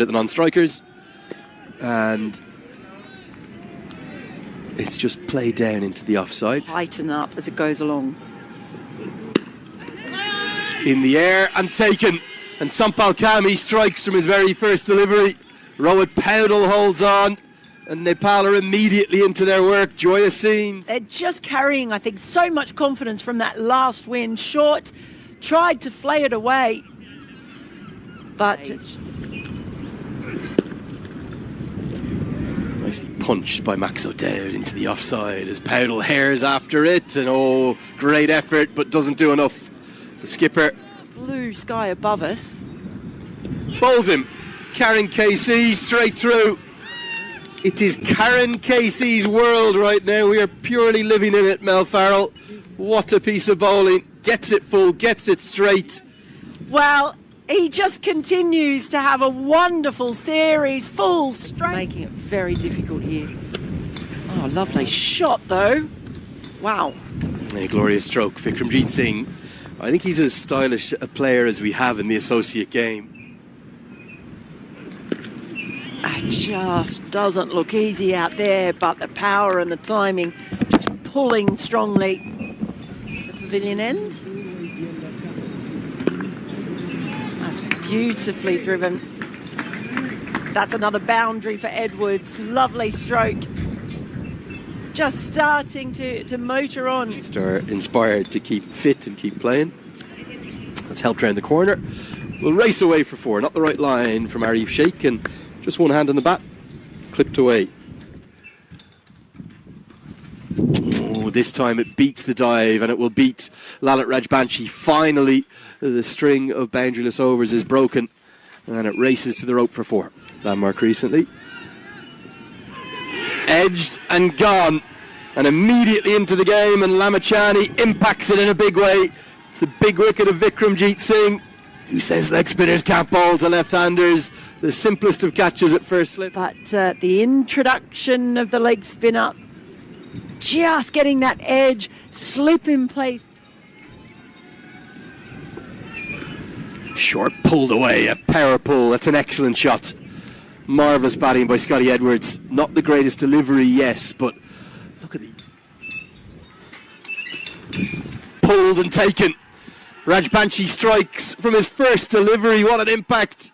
at the non-strikers, and it's just played down into the offside. Heighten up as it goes along. In the air and taken, and Sampal Kami strikes from his very first delivery. Rohit Paudel holds on, and Nepal are immediately into their work. Joyous scenes. They're just carrying, I think, so much confidence from that last win. Short tried to flay it away, but nicely punched by Max O'Dowd into the offside as Paudel hares after it, and oh, great effort, but doesn't do enough. The skipper, blue sky above us, bowls him. Karen KC straight through. It is Karen KC's world right now. We are purely living in it, Mel Farrell. What a piece of bowling. Gets it full, gets it straight. Well, he just continues to have a wonderful series, full straight. Making it very difficult here. Oh, lovely shot though. Wow. A glorious stroke. Vikramjit Singh. I think he's as stylish a player as we have in the associate game. It just doesn't look easy out there, but the power and the timing just pulling strongly. The pavilion end. That's beautifully driven. That's another boundary for Edwards. Lovely stroke. Just starting to motor on. Inspired to keep fit and keep playing. That's helped round the corner. We'll race away for four. Not the right line from Arif Sheikh, and just one hand on the bat. Clipped away. Oh, this time it beats the dive, and it will beat Lalit Rajbanshi. Finally, the string of boundaryless overs is broken, and it races to the rope for four. Landmark recently. Edged and gone, and immediately into the game, and Lamichhane impacts it in a big way. It's the big wicket of Vikramjit Singh, who says leg spinners can't bowl to left-handers. The simplest of catches at first slip. But the introduction of the leg spinner, just getting that edge, slip in place. Short pulled away, a power pull. That's an excellent shot. Marvellous batting by Scotty Edwards. Not the greatest delivery, yes, but look at the... Pulled and taken. Rajbanshi strikes from his first delivery. What an impact.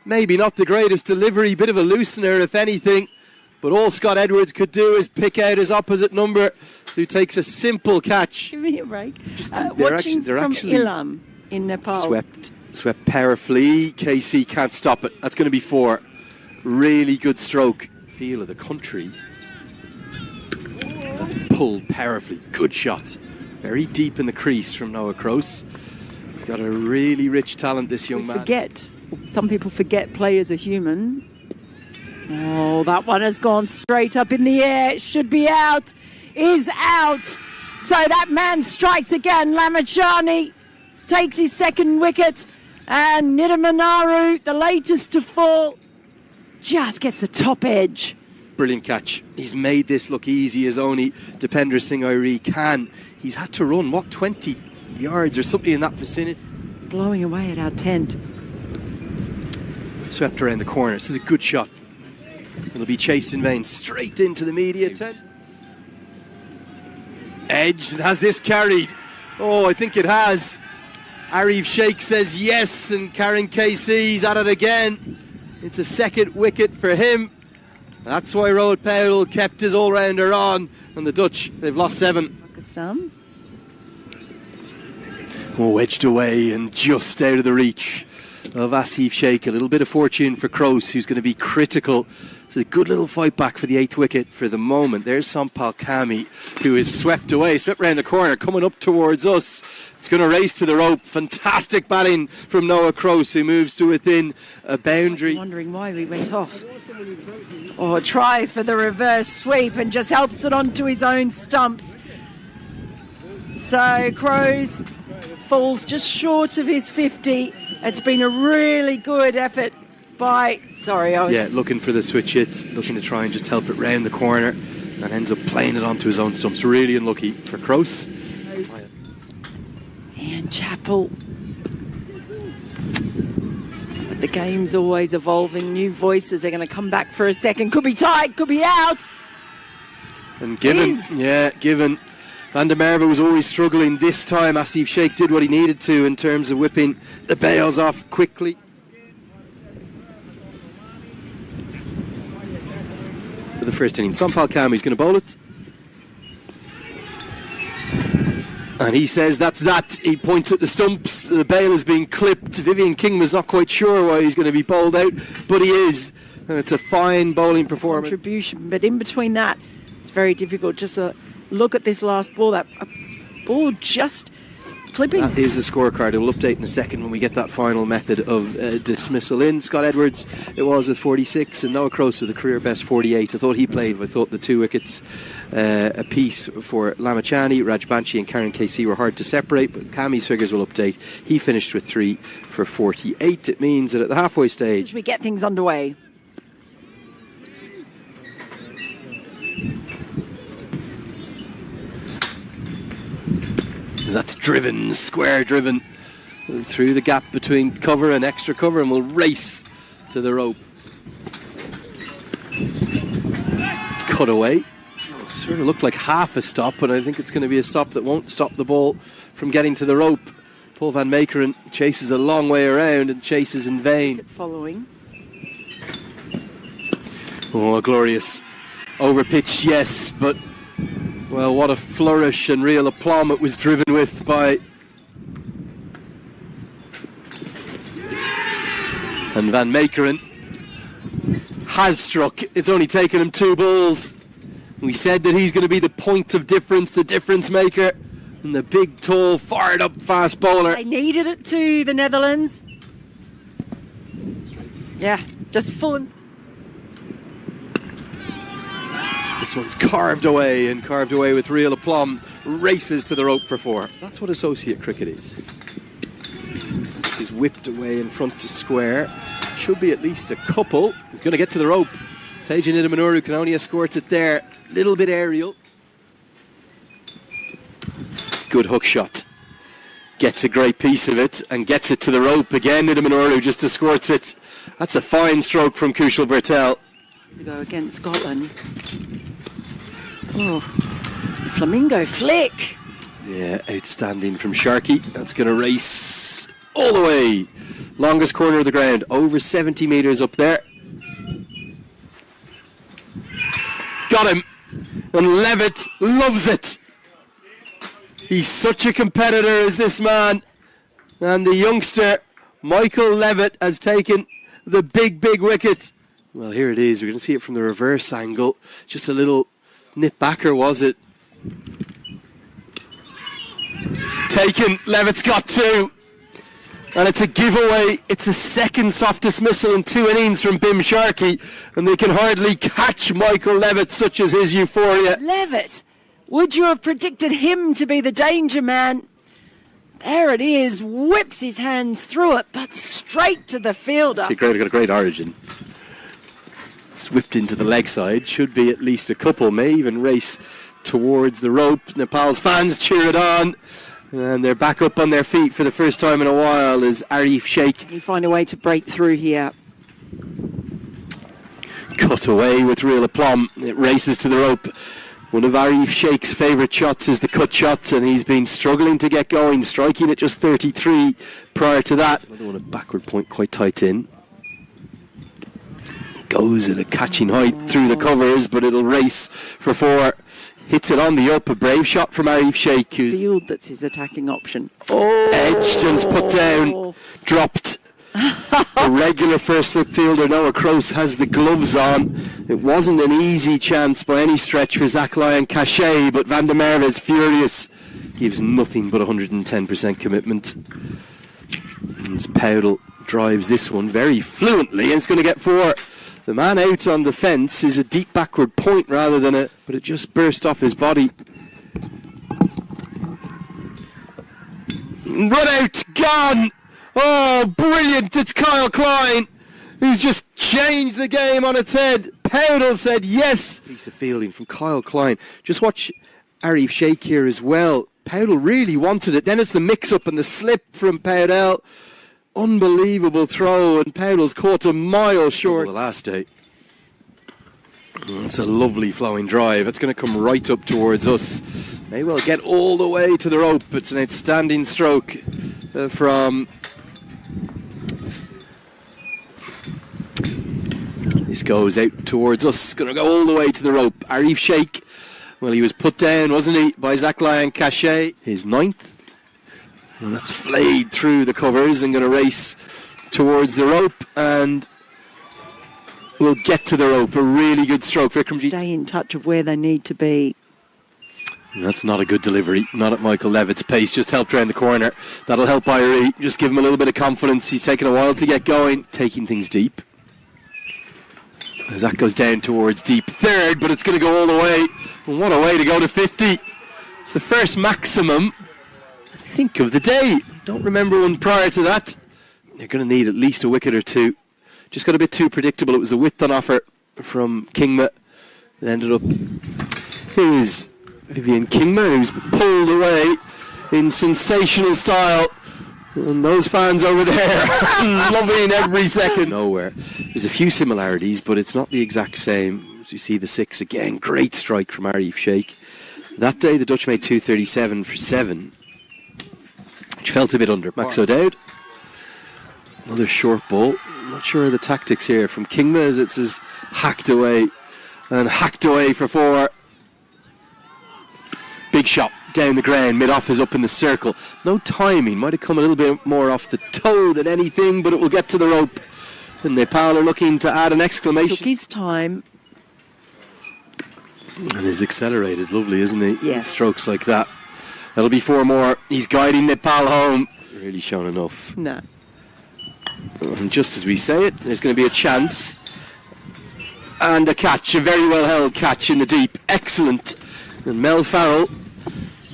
Maybe not the greatest delivery, bit of a loosener if anything, but all Scott Edwards could do is pick out his opposite number, who takes a simple catch. Give me a break. They're actually Ilam in Nepal. Swept powerfully. KC can't stop it. That's going to be four. Really good stroke. Feel of the country. That's pulled powerfully. Good shot. Very deep in the crease from Noah Kroos. He's got a really rich talent, this young man. Some people forget players are human. Oh, that one has gone straight up in the air. It should be out. Is out. So that man strikes again. Lamichhane takes his second wicket. And Nidamanaru, the latest to fall, just gets the top edge. Brilliant catch. He's made this look easy as only Dipender Singh Airi can. He's had to run, 20 yards or something in that vicinity. Blowing away at our tent. Swept around the corner. This is a good shot. It'll be chased in vain. Straight into the media tent. Edged. And has this carried? Oh, I think it has. Arif Sheikh says yes, and Karen KC's at it again. It's a second wicket for him. That's why Rohit Paudel kept his all-rounder on. And the Dutch, they've lost 7. Pakistan. Oh, edged away and just out of the reach of Asif Sheikh. A little bit of fortune for Kroos, who's going to be critical. It's a good little fight back for the 8th wicket for the moment. There's Sampal Kami, who is swept away, swept round the corner, coming up towards us. It's going to race to the rope. Fantastic batting from Noah Kroos, who moves to within a boundary. I'm wondering why we went off. Oh, tries for the reverse sweep and just helps it onto his own stumps. So Kroos falls just short of his 50. It's been a really good effort by... looking for the switch hit, looking to try and just help it round the corner, and ends up playing it onto his own stumps. Really unlucky for Kroos. And Chappell. The game's always evolving. New voices are going to come back for a second. Could be tight, could be out. And given Van der Merwe was always struggling. This time Asif Sheikh did what he needed to in terms of whipping the bails off quickly. For the first inning, Sampal Kami's going to bowl it. And he says that's that. He points at the stumps. The bail is being clipped. Vivian King was not quite sure why he's going to be bowled out, but he is. And it's a fine bowling performance. Contribution, but in between that, it's very difficult. Just a look at this last ball. That ball just clipping. That is a scorecard. It will update in a second when we get that final method of dismissal in. Scott Edwards, it was with 46, and Noah Croce with a career best 48. I thought he played. I thought the 2 wickets apiece for Lamichhane, Rajbanshi and Karen KC were hard to separate, but Kami's figures will update. He finished with 3 for 48. It means that at the halfway stage, as we get things underway. That's driven, square driven through the gap between cover and extra cover, and will race to the rope. Cut away. Sort of looked like half a stop, but I think it's going to be a stop that won't stop the ball from getting to the rope. Paul van Meekeren chases a long way around and chases in vain. Following. Oh, glorious. Overpitched, yes, but well, what a flourish and real aplomb it was driven with by. And Van Meekeren has struck. It's only taken him 2 balls. We said that he's going to be the point of difference, the difference maker, and the big, tall, fired up fast bowler. They needed it too, the Netherlands. Yeah, just full and. This one's carved away with real aplomb. Races to the rope for 4. That's what associate cricket is. This is whipped away in front to square. Should be at least a couple. He's going to get to the rope. Tejan Idamanuru can only escort it there. Little bit aerial. Good hook shot. Gets a great piece of it and gets it to the rope again. Idamanuru just escorts it. That's a fine stroke from Kushal Bertel. To go against Scotland. Oh, flamingo flick. Yeah, outstanding from Sharkey. That's going to race all the way. Longest corner of the ground, over 70 metres up there. Got him. And Levitt loves it. He's such a competitor as this man. And the youngster, Michael Levitt, has taken the big, big wicket. Well, here it is. We're going to see it from the reverse angle. Just a little nip backer, was it? Taken. Levitt's got 2. And it's a giveaway. It's a second soft dismissal in 2 innings from Bim Sharkey. And they can hardly catch Michael Levitt, such as his euphoria. Levitt, would you have predicted him to be the danger man? There it is. Whips his hands through it, but straight to the fielder. He's got a great origin. It's whipped into the leg side. Should be at least a couple. May even race towards the rope. Nepal's fans cheer it on. And they're back up on their feet for the first time in a while as Arif Sheikh. Can he find a way to break through here? Cut away with real aplomb. It races to the rope. One of Arif Sheikh's favourite shots is the cut shot, and he's been struggling to get going, striking at just 33 prior to that. Another one at backward point, quite tight in. Goes at a catching height through the covers, but it'll race for 4. Hits it on the up. A brave shot from Arif Sheikh. Field, that's his attacking option. Oh, edged and put down. Dropped. A regular first slip fielder, Noah Croce, has the gloves on. It wasn't an easy chance by any stretch for Zach Lyon Cachet, but Van der Merwe is furious. Gives nothing but 110% commitment. And Powdell drives this one very fluently, and it's going to get 4. The man out on the fence is a deep backward point rather than a... But it just burst off his body. Run out, gone! Oh, brilliant! It's Kyle Klein, who's just changed the game on its head. Powdell said yes. Piece of fielding from Kyle Klein. Just watch Arif Sheikh here as well. Powdell really wanted it. Then it's the mix-up and the slip from Powdell. unbelievable throw, and Powell's caught a mile short the last day. It's a lovely flowing drive. It's going to come right up towards us. May well get all the way to the rope. It's an outstanding stroke from... This goes out towards us. Going to go all the way to the rope. Arif Sheikh. Well, he was put down, wasn't he, by Zachariah Cachet. His 9th. And that's flayed through the covers and going to race towards the rope, and we'll get to the rope. A really good stroke. Stay in touch of where they need to be. That's not a good delivery. Not at Michael Levitt's pace. Just helped around the corner. That'll help Irie. Just give him a little bit of confidence. He's taken a while to get going. Taking things deep. As that goes down towards deep 3rd, but it's going to go all the way. And what a way to go to 50. It's the first maximum, I think, of the day. Don't remember one prior to that. You're going to need at least a wicket or two. Just got a bit too predictable. It was the width on offer from Kingma. It ended up... It was Vivian Kingma who's pulled away in sensational style. And those fans over there loving every second. Nowhere. There's a few similarities, but it's not the exact same. As you see the 6 again, great strike from Arif Sheikh. That day the Dutch made 237 for 7, which felt a bit under. Max O'Dowd. Another short ball. I'm not sure of the tactics here from Kingma as it's just hacked away and hacked away for 4. Big shot down the ground, mid-off is up in the circle. No timing, might have come a little bit more off the toe than anything, but it will get to the rope. And Nepal are looking to add an exclamation. Took his time. And he's accelerated, lovely, isn't he? Yes. Strokes like that. That'll be 4 more. He's guiding Nepal home. Really shown enough. No. And just as we say it, there's going to be a chance. And a catch, a very well held catch in the deep. Excellent. And Mel Farrell,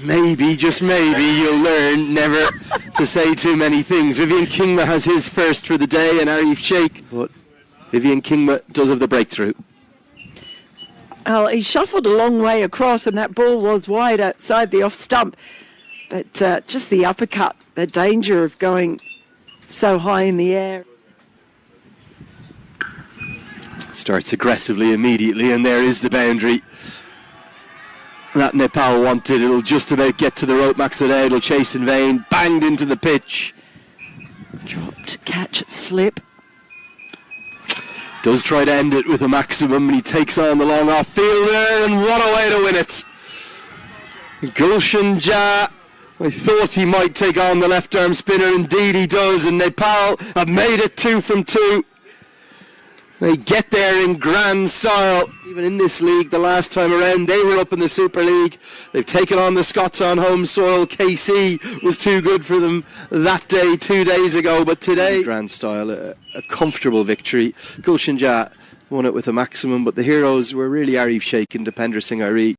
maybe, just maybe, you'll learn never to say too many things. Vivian Kingma has his first for the day, and Arif Sheikh. But Vivian Kingma does have the breakthrough. Well, he shuffled a long way across, and that ball was wide outside the off stump. But just the uppercut, the danger of going so high in the air. Starts aggressively immediately, and there is the boundary that Nepal wanted. It'll just about get to the rope. Max O'Dowd will chase in vain. Banged into the pitch. Dropped, catch, slip. Does try to end it with a maximum, and he takes on the long off fielder, and what a way to win it. Gulshan Jha, I thought he might take on the left arm spinner. Indeed he does, and Nepal have made it 2 from 2. They get there in grand style. Even in this league, the last time around, they were up in the Super League. They've taken on the Scots on home soil. KC was too good for them that day, 2 days ago. But today, grand style, a comfortable victory. Gulshan Jha won it with a maximum, but the heroes were really Arif Sheikh and Dipender Singh Ari.